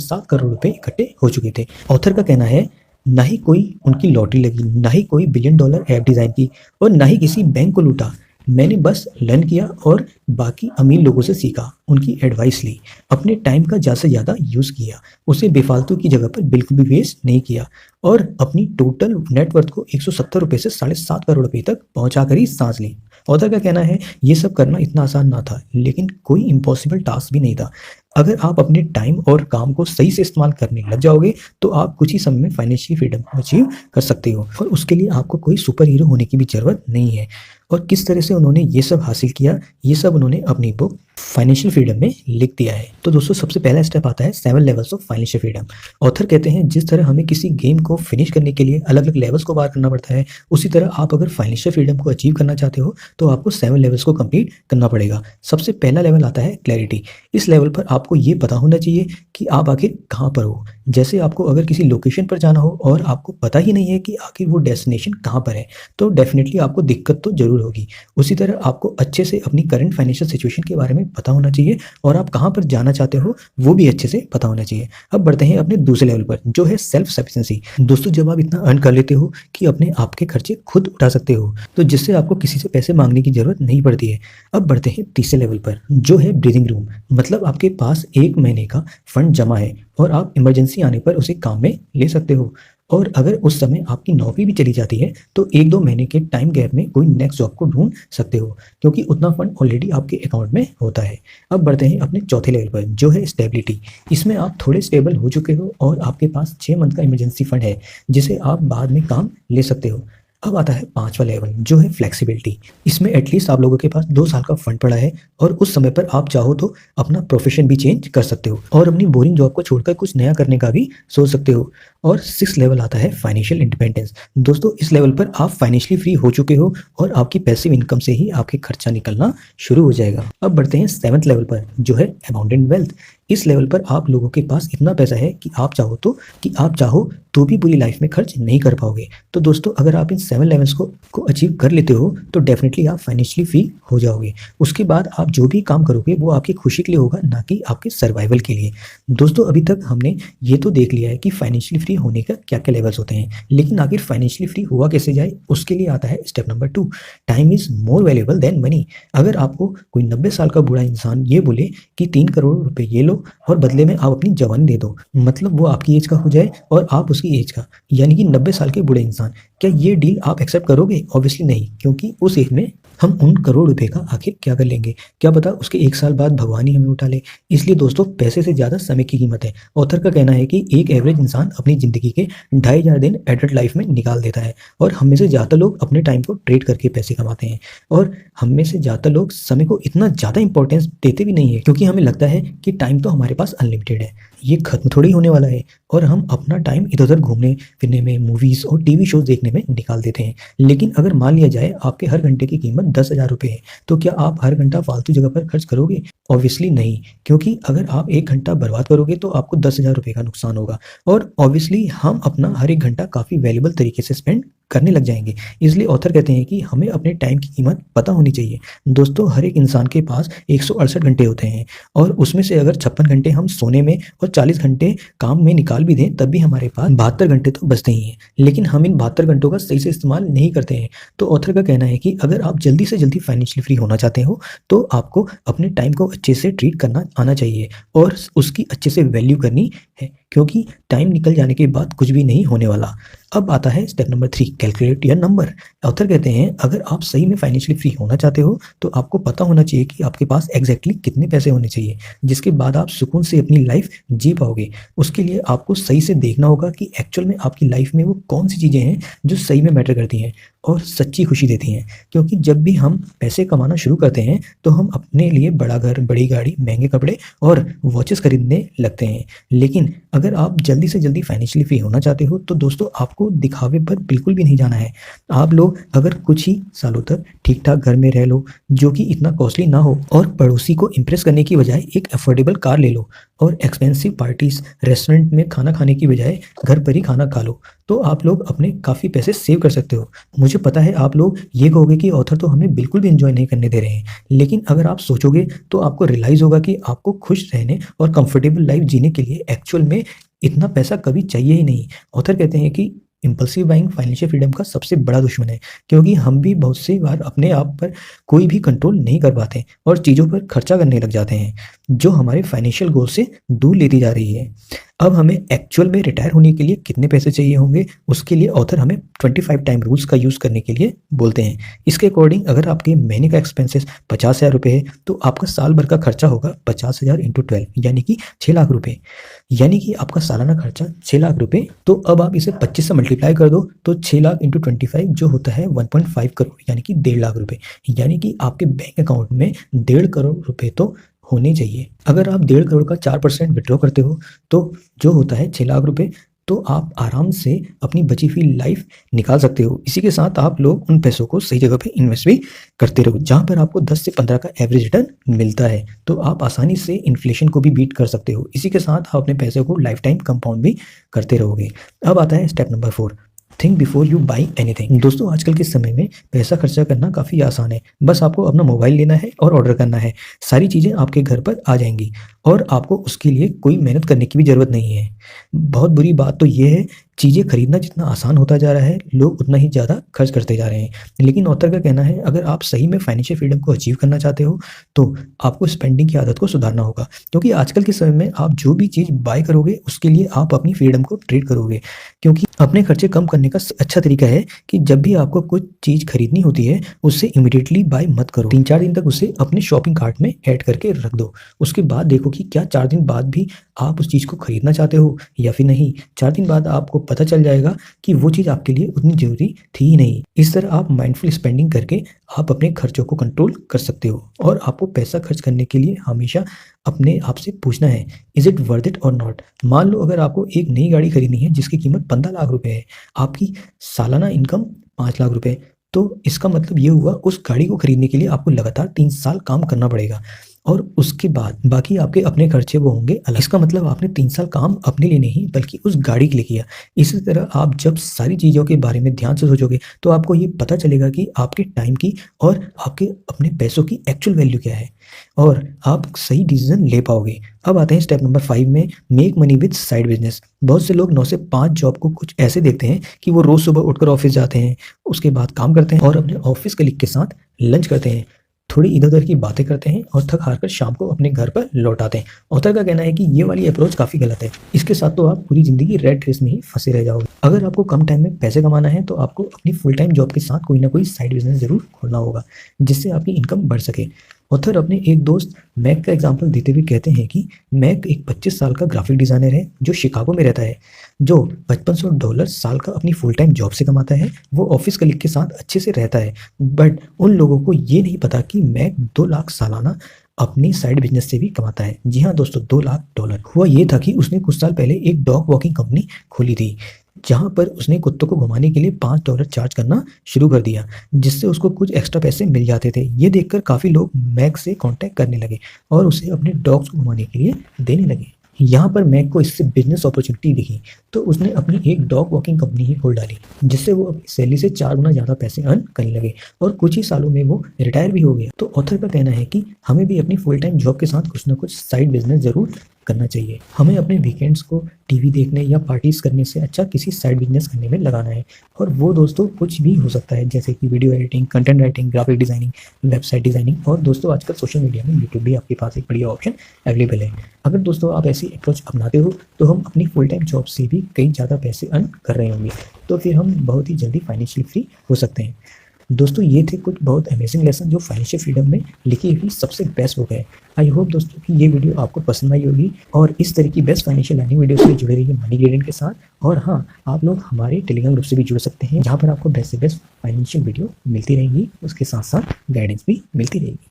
7 करोड़ रुपए इकट्ठे हो चुके थे। ऑथर का कहना है ना ही कोई उनकी लॉटरी लगी, ना ही कोई बिलियन डॉलर ऐप डिजाइन की और ना ही किसी बैंक को लूटा। मैंने बस लर्न किया और बाकी अमीर लोगों से सीखा, उनकी एडवाइस ली, अपने टाइम का ज़्यादा से ज़्यादा यूज़ किया, उसे बेफालतू की जगह पर बिल्कुल भी वेस्ट नहीं किया और अपनी टोटल नेटवर्थ को 170 रुपये से 7.5 करोड़ रुपये तक पहुंचा कर ही सांस ली। ऑथर का कहना है ये सब करना इतना आसान ना था, लेकिन कोई इम्पॉसिबल टास्क भी नहीं था। अगर आप अपने टाइम और काम को सही से इस्तेमाल करने लग जाओगे तो आप कुछ ही समय में फाइनेंशियल फ्रीडम को अचीव कर सकते हो और उसके लिए आपको कोई सुपर हीरो होने की भी ज़रूरत नहीं है। और किस तरह से उन्होंने ये सब हासिल किया, ये सब उन्होंने अपनी बुक फाइनेंशियल फ्रीडम में लिख दिया है। तो दोस्तों सबसे पहला स्टेप आता है 7 levels of financial freedom. Author कहते हैं जिस तरह हमें किसी गेम को फिनिश करने के लिए अलग अलग लेवल्स को पार करना पड़ता है, उसी तरह आप अगर फाइनेंशियल फ्रीडम को अचीव करना चाहते हो तो आपको 7 लेवल्स को कंप्लीट करना पड़ेगा। सबसे पहला लेवल आता है क्लैरिटी। इस लेवल पर आपको ये पता होना चाहिए कि आप आखिर कहाँ पर हो। जैसे आपको अगर किसी लोकेशन पर जाना हो और आपको पता ही नहीं है कि आखिर वो डेस्टिनेशन कहाँ पर है, तो डेफिनेटली आपको दिक्कत तो जरूर होगी। उसी तरह आपको अच्छे से अपनी करंट फाइनेंशियल सिचुएशन के बारे में पता होना चाहिए और आप कहाँ पर जाना चाहते हो वो भी अच्छे से पता होना चाहिए। अब बढ़ते हैं अपने दूसरे लेवल पर, जो है सेल्फ सफिशिएंसी। दोस्तों जब आप इतना अर्न कर लेते हो कि अपने आप के खर्चे खुद उठा सकते हो, तो जिससे आपको किसी से पैसे मांगने की जरूरत नहीं पड़ती है। अब बढ़ते हैं तीसरे लेवल पर, जो है ब्रीदिंग रूम। मतलब आपके पास 1 महीने का फंड जमा है और आप इमरजेंसी आने पर उसे काम में ले सकते हो। और अगर उस समय आपकी नौकरी भी चली जाती है तो 1-2 महीने के टाइम गैप में कोई नेक्स्ट जॉब को ढूंढ सकते हो, क्योंकि उतना फंड ऑलरेडी आपके अकाउंट में होता है। अब बढ़ते हैं अपने चौथे लेवल पर, जो है स्टेबिलिटी। इसमें आप थोड़े स्टेबल हो चुके हो और आपके पास 6 मंथ का इमरजेंसी फंड है जिसे आप बाद में काम ले सकते हो। अब आता है पांचवा लेवल, जो है फ्लेक्सिबिलिटी। इसमें एटलीस्ट आप लोगों के पास 2 साल का फंड पड़ा है और उस समय पर आप चाहो तो अपना प्रोफेशन भी चेंज कर सकते हो और अपनी बोरिंग जॉब को छोड़कर कुछ नया करने का भी सोच सकते हो। और 6th लेवल आता है फाइनेंशियल इंडिपेंडेंस। दोस्तों इस लेवल पर आप फाइनेंशियली फ्री हो चुके हो और आपकी पैसिव इनकम से ही आपके खर्चा निकलना शुरू हो जाएगा। अब बढ़ते हैं 7th लेवल पर, जो है अबाउंडेंट वेल्थ। इस लेवल पर आप लोगों के पास इतना पैसा है कि आप चाहो तो भी पूरी लाइफ में खर्च नहीं कर पाओगे। तो दोस्तों अगर आप इन 7 लेवल्स को अचीव कर लेते हो तो डेफिनेटली आप फाइनेंशियली फ्री हो जाओगे। उसके बाद आप जो भी काम करोगे वो आपकी खुशी के लिए होगा, ना कि आपके सर्वाइवल के लिए। दोस्तों अभी तक हमने ये तो देख लिया है कि फाइनेंशियली फ्री होने का क्या क्या लेवल्स होते हैं, लेकिन आखिर फाइनेंशियली फ्री हुआ कैसे जाए, उसके लिए आता है step number 2, time is more valuable then money. अगर आपको कोई 90 साल का बूढ़ा इंसान ये बोले कि 3 करोड़ रुपए ये लो और बदले में आप अपनी जवानी दे दो, मतलब वो आपकी एज का हो जाए और आप उसकी एज का, यानी कि 90 साल के बूढ़े इंसान, क्या ये डील आप एक्सेप्ट करोगे? ऑब्वियसली नहीं, क्योंकि उस एज में हम उन करोड़ रुपए का आखिर क्या कर लेंगे, क्या पता उसके 1 साल बाद भगवान ही हमें उठा ले। इसलिए दोस्तों पैसे से ज़्यादा समय की कीमत है। ऑथर का कहना है कि एक एवरेज इंसान अपनी ज़िंदगी के 2500 दिन एडल्ट लाइफ में निकाल देता है और हम में से ज़्यादा लोग अपने टाइम को ट्रेड करके पैसे कमाते हैं और हम में से ज़्यादा लोग समय को इतना ज़्यादा इंपॉर्टेंस देते भी नहीं है, क्योंकि हमें लगता है कि टाइम तो हमारे पास अनलिमिटेड है, ये खत्म थोड़ी होने वाला है और हम अपना टाइम इधर उधर घूमने फिरने में, मूवीज़ और टीवी शोज देखने में निकाल देते हैं। लेकिन अगर मान लिया जाए आपके हर घंटे की कीमत 10,000 रुपये है, तो क्या आप हर घंटा फालतू जगह पर खर्च करोगे? ऑब्वियसली नहीं, क्योंकि अगर आप 1 घंटा बर्बाद करोगे तो आपको 10,000 रुपये का नुकसान होगा और ऑब्वियसली हम अपना हर एक घंटा काफ़ी वैल्यूबल तरीके से स्पेंड करने लग जाएंगे। इसलिए ऑथर कहते हैं कि हमें अपने टाइम की कीमत पता होनी चाहिए। दोस्तों हर एक इंसान के पास 168 घंटे होते हैं और उसमें से अगर 56 घंटे हम सोने में और 40 घंटे काम में निकाल भी दें तब भी हमारे पास 72 घंटे तो बचते ही हैं, लेकिन हम इन 72 घंटों का सही से इस्तेमाल नहीं करते हैं। तो ऑथर का कहना है कि अगर आप जल्दी से जल्दी फाइनेंशियली फ्री होना चाहते हो तो आपको अपने टाइम को अच्छे से ट्रीट करना आना चाहिए और उसकी अच्छे से वैल्यू करनी है, क्योंकि टाइम निकल जाने के बाद कुछ भी नहीं होने वाला। अब आता है step number 3, calculate your number. Author कहते हैं अगर आप सही में फाइनेंशियली फ्री होना चाहते हो तो आपको पता होना चाहिए कि आपके पास एग्जैक्टली कितने पैसे होने चाहिए जिसके बाद आप सुकून से अपनी लाइफ जी पाओगे। उसके लिए आपको सही से देखना होगा कि एक्चुअल में आपकी लाइफ में वो कौन सी चीज़ें हैं जो सही में मैटर करती हैं और सच्ची खुशी देती हैं। क्योंकि जब भी हम पैसे कमाना शुरू करते हैं तो हम अपने लिए बड़ा घर, बड़ी गाड़ी, महंगे कपड़े और वॉचेस खरीदने लगते हैं, लेकिन अगर आप जल्दी से जल्दी फाइनेंशियली फ्री होना चाहते हो तो दोस्तों आपको दिखावे पर बिल्कुल भी नहीं जाना है। आप लोग अगर कुछ ही सालों तक ठीक ठाक घर में रह लो जो कि इतना कॉस्टली ना हो, और पड़ोसी को इम्प्रेस करने की बजाय एक अफोर्डेबल कार ले लो, और एक्सपेंसिव पार्टीज रेस्टोरेंट में खाना खाने की बजाय घर पर ही खाना खा लो, तो आप लोग अपने काफ़ी पैसे सेव कर सकते हो। मुझे पता है आप लोग ये कहोगे कि ऑथर तो हमें बिल्कुल भी एंजॉय नहीं करने दे रहे हैं, लेकिन अगर आप सोचोगे तो आपको रियलाइज़ होगा कि आपको खुश रहने और कंफर्टेबल लाइफ जीने के लिए एक्चुअल में इतना पैसा कभी चाहिए ही नहीं। ऑथर कहते हैं कि इम्पल्सिव बाइंग फाइनेंशियल फ्रीडम का सबसे बड़ा दुश्मन है, क्योंकि हम भी बहुत सी बार अपने आप पर कोई भी कंट्रोल नहीं कर पाते और चीज़ों पर खर्चा करने लग जाते हैं जो हमारे फाइनेंशियल गोल से दूर लेती जा रही है। अब हमें एक्चुअल में रिटायर होने के लिए कितने पैसे चाहिए होंगे, उसके लिए ऑथर हमें 25 टाइम रूल्स का यूज़ करने के लिए बोलते हैं। इसके अकॉर्डिंग अगर आपके महीने का एक्सपेंसेस 50,000 है तो आपका साल भर का खर्चा होगा 50,000 इंटू 12 यानी कि 6 लाख रुपए, यानी कि आपका सालाना खर्चा 6 लाख रुपए। तो अब आप इसे 25 से मल्टीप्लाई कर दो तो 6 लाख इंटू 25 जो होता है 1.5 करोड़ यानी कि 1.5 लाख रुपए, यानी कि आपके बैंक अकाउंट में 1.5 करोड़ रुपए तो होने चाहिए। अगर आप 1.5 करोड़ का 4% विड्रॉ करते हो तो जो होता है 6 लाख रुपए, तो आप आराम से अपनी बची हुई लाइफ निकाल सकते हो। इसी के साथ आप लोग उन पैसों को सही जगह पे इन्वेस्ट भी करते रहो जहाँ पर आपको 10 से 15 का एवरेज रिटर्न मिलता है, तो आप आसानी से इन्फ्लेशन को भी बीट कर सकते हो। इसी के साथ आप अपने पैसे को लाइफ टाइम कंपाउंड भी करते रहोगे। अब आता है step number 4, think before you by anything. दोस्तों आजकल के समय में पैसा खर्चा करना काफ़ी आसान है, बस आपको अपना मोबाइल लेना है और ऑर्डर करना है, सारी चीज़ें आपके घर पर आ जाएंगी और आपको उसके लिए कोई मेहनत करने की भी ज़रूरत नहीं है। बहुत बुरी बात तो ये है, चीज़ें खरीदना जितना आसान होता जा रहा है लोग उतना ही ज़्यादा खर्च करते जा रहे हैं। लेकिन ऑथर का कहना है अगर आप सही में फाइनेंशियल फ्रीडम को अचीव करना चाहते हो तो आपको स्पेंडिंग की आदत को सुधारना होगा, क्योंकि आजकल के समय में आप जो भी चीज़ बाय करोगे उसके लिए आप अपनी फ्रीडम को ट्रेड करोगे। क्योंकि अपने खर्चे कम करने का अच्छा तरीका है कि जब भी आपको कुछ चीज़ खरीदनी होती है उससे इमीडिएटली बाय मत करो, 3-4 दिन तक उसे अपने शॉपिंग कार्ट में ऐड करके रख दो। उसके बाद देखो कि क्या 4 दिन बाद भी आप उस चीज़ को खरीदना चाहते हो या फिर नहीं। 4 दिन बाद आपको पता चल जाएगा कि वो चीज़ आपके लिए उतनी ज़रूरी थी ही नहीं। इस तरह आप माइंडफुल स्पेंडिंग करके आप अपने खर्चों को कंट्रोल कर सकते हो। और आपको पैसा खर्च करने के लिए हमेशा अपने आप से पूछना है, इज़ इट वर्थ इट और नॉट। मान लो अगर आपको एक नई गाड़ी खरीदनी है जिसकी कीमत 15 लाख रुपए है, आपकी सालाना इनकम 5 लाख रुपए, तो इसका मतलब ये हुआ उस गाड़ी को खरीदने के लिए आपको लगातार 3 साल काम करना पड़ेगा और उसके बाद बाकी आपके अपने खर्चे वो होंगे अलग। इसका मतलब आपने 3 साल काम अपने लिए नहीं बल्कि उस गाड़ी के लिए किया। इसी तरह आप जब सारी चीज़ों के बारे में ध्यान से सोचोगे तो आपको ये पता चलेगा कि आपके टाइम की और आपके अपने पैसों की एक्चुअल वैल्यू क्या है और आप सही डिसीजन ले पाओगे। अब आते हैं स्टेप नंबर 5 में, make money with side business. बहुत से लोग 9 से 5 जॉब को कुछ ऐसे देखते हैं कि वो रोज़ सुबह उठकर ऑफिस जाते हैं, उसके बाद काम करते हैं और अपने ऑफिस कलीग के साथ लंच करते हैं, थोड़ी इधर उधर की बातें करते हैं और थक हार कर शाम को अपने घर पर लौट आते हैं। ऑथर का कहना है कि ये वाली अप्रोच काफ़ी गलत है। इसके साथ तो आप पूरी ज़िंदगी रेड रेस में ही फंसे रह जाओगे। अगर आपको कम टाइम में पैसे कमाना है तो आपको अपनी फुल टाइम जॉब के साथ कोई ना कोई साइड बिजनेस जरूर खोलना होगा जिससे आपकी इनकम बढ़ सके। ऑथर अपने एक दोस्त मैक का एग्जाम्पल देते हुए कहते हैं कि मैक एक 25 साल का ग्राफिक डिज़ाइनर है जो शिकागो में रहता है, जो $5500 साल का अपनी फुल टाइम जॉब से कमाता है। वो ऑफिस कलीग के साथ अच्छे से रहता है, बट उन लोगों को ये नहीं पता कि मैक 2 लाख सालाना अपनी साइड बिजनेस से भी कमाता है। जी हाँ दोस्तों, $2 लाख। हुआ ये था कि उसने कुछ साल पहले एक डॉग वॉकिंग कंपनी खोली थी जहाँ पर उसने कुत्तों को घुमाने के लिए $5 चार्ज करना शुरू कर दिया, जिससे उसको कुछ एक्स्ट्रा पैसे मिल जाते थे। ये देखकर काफ़ी लोग मैक से कांटेक्ट करने लगे और उसे अपने डॉग्स को घुमाने के लिए देने लगे। यहाँ पर मैक को इससे बिजनेस अपॉर्चुनिटी दिखी तो उसने अपनी एक डॉग वॉकिंग कंपनी ही खोल डाली, जिससे वो अपनी सैलरी से 4 गुना ज़्यादा पैसे अर्न करने लगे और कुछ ही सालों में वो रिटायर भी हो गया। तो ऑथर का कहना है कि हमें भी अपनी फुल टाइम जॉब के साथ कुछ ना कुछ साइड बिजनेस जरूर करना चाहिए। हमें अपने वीकेंड्स को टीवी देखने या पार्टीज करने से अच्छा किसी साइड बिजनेस करने में लगाना है। और वो दोस्तों कुछ भी हो सकता है, जैसे कि video editing, content writing, graphic designing, website designing. और दोस्तों आजकल सोशल मीडिया में यूट्यूब भी आपके पास एक बढ़िया ऑप्शन अवेलेबल है। अगर दोस्तों आप ऐसी अप्रोच अपनाते हो तो हम अपनी फुल टाइम जॉब से भी कई ज़्यादा पैसे अर्न कर रहे होंगे, तो फिर हम बहुत ही जल्दी फाइनेंशियली फ्री हो सकते हैं। दोस्तों ये थे कुछ बहुत अमेजिंग लेसन जो फाइनेंशियल फ्रीडम में लिखी हुई सबसे बेस्ट बुक है। आई होप दोस्तों कि ये वीडियो आपको पसंद आई होगी और इस तरह की बेस्ट फाइनेंशियल लर्निंग वीडियो से जुड़े रहिए मनी ग्रेडियंट के साथ। और हाँ, आप लोग हमारे टेलीग्राम ग्रुप से भी जुड़ सकते हैं जहाँ पर आपको बेस्ट से बेस्ट फाइनेंशियल वीडियो मिलती रहेंगी, उसके साथ साथ गाइडेंस भी मिलती रहेगी।